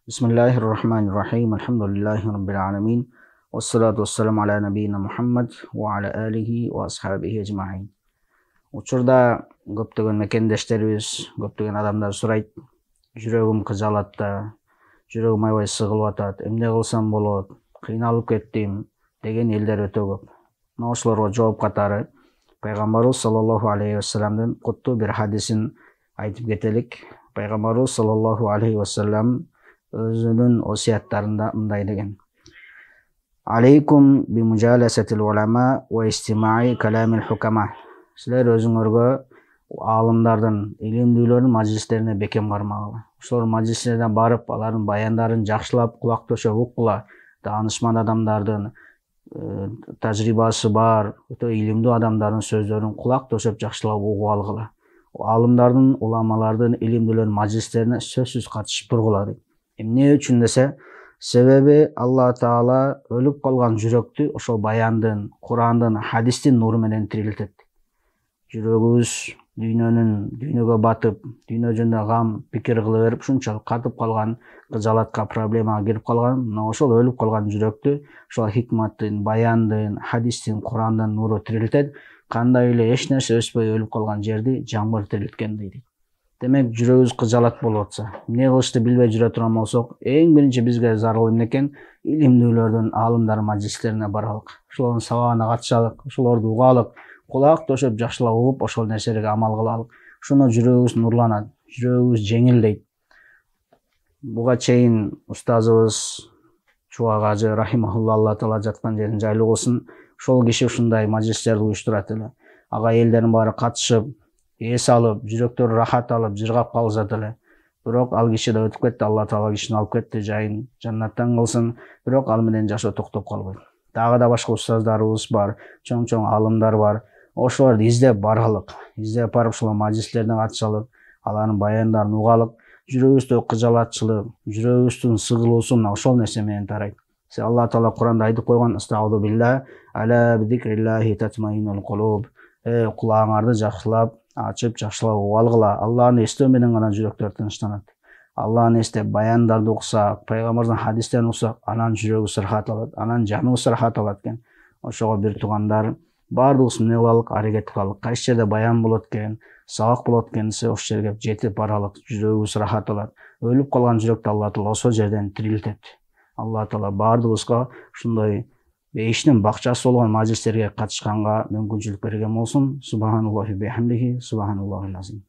Bismillahirrahmanirrahim. Alhamdulillahi rabbil alamin. Wassalatu wassalamu ala nabiyyina Muhammad wa ala alihi wa ashabihi ecmaîn. Учурда көптөгөн мекендештерибиз, көптөгөн адамдар сурайт. Жүрөгүм кыжалат да, жүрөгүм аябай сыгылып атат. Эмне кылсам болот? Кыйналып кеттим деген элдер өтө көп. Мына ошолорго жооп катары Пайгамбарыбыз саллаллаху алейхи вассаламдын куттуу бир хадисин айтып кетелик. Пайгамбарыбыз саллаллаху алейхи вассалам özünün osiyatlarında mınday деген. Aleykum bi mujalasati ulama ve istima'i kalamil hukama. Sizler özüңөргө алымдардын, илимдүүлөрдүн мажлистерине бекем бармагыла. Ошолор мажлистерине барып, алардын баяндарын жакшылап кулак төшөп уккула. Таанышман адамдардын тажрыйбасы бар, өтө илимдүү адамдардын сөздөрүн кулак төшөп жакшылап угуп алгыла. Алымдардын, уламалардын, илимдүүлөрдүн мажлистерине сөзсүз катышып тургула дейт. Эмне үчүн десе, себеби Алла Таала өлүп калган жүрөктү ошол баяндын, Курандын, хадистин нуру менен тирилтет. Жүрөгүбүз дүйнөгө батып, дүйнө жөнүндө гам, пикир кыла берип, ушунчалык катып калган, кыжалатка, проблемага кирип калган, мына ошол өлүп калган жүрөктү ошол хикматтын, баяндын, хадистин, Курандын нуру тирилтет. Кандай эле эч нерсе өспөй өлүп калган жерди жамгыр тирилткендей дейт. Демек жүрөгүбүз кыжалат болуп атса, эмне кылышты билбей жүрө турган болсок, эң биринчи бизге зарыл эмне экен? Илимдүүлөрдүн, аалымдардын мажлистерине баралык. Ошолордун сабагына катышалык, ошолорду угалык, кулак төшөп жакшылап угуп, ошол нерселерге амал кылалык. Ошондо жүрөгүбүз нурланат, жүрөгүбүз жеңилдейт. Буга чейин устазыбыз Чубак ажы рахимахулла, Алла Таала жаткан жерин жайлуу кылсын, ошол киши ушундай мажлистерди уюштурат эле. Ага элдердин баары катышып, эс алып, жүрөктөрү рахат алып, жыргап калышат эле. Бирок ал киши да өтүп кетти, Алла Таала кишини алып кетти, жайын жаннаттан кылсын. Бирок ал менен жашоо токтоп калбайт. Дагы да башка устаздарыбыз бар, чоң аалымдар бар. Ошолорду издеп баралык. Издеп барып ошол мажлистерине катышалык, алардын баяндарын угалык. Жүрөгүбүздө кыжалатчылык, жүрөгүбүздүн сыгылуусу мына ошол нерсе менен тарайт. Алла Таала Куранда айтып койгон: "Астагфиру билла, ала бидикриллахи татмаиннул кулуб." Кулагыңарды жакшылап ачып, жакшылап угуп алгыла. Алланы эстөө менен гана жүрөктөр тынчтанат. Алланы эстеп, баяндарды уксак, пайгамбардын хадистерин уксак, анан жүрөгүбүз рахат алат, анан жаныбыз рахат алат экен. Ошого бир туугандар, баардыгыбыз эмне кылалык, аракет кылалык. Кайсы жерде баян болот экен, сабак болот экен десе, ошол жерге жетип баралык, жүрөгүбүз рахат алат. Өлүп калган жүрөктү Алла Таала ошол жерден тирилтет. Алла Таала баардыгыбызга ушундай бейиштин бакчасы болгон мажлистерге катышканга мүмкүнчүлүк берген болсун. Субханаллахи бихамдихи, субханаллахил азим.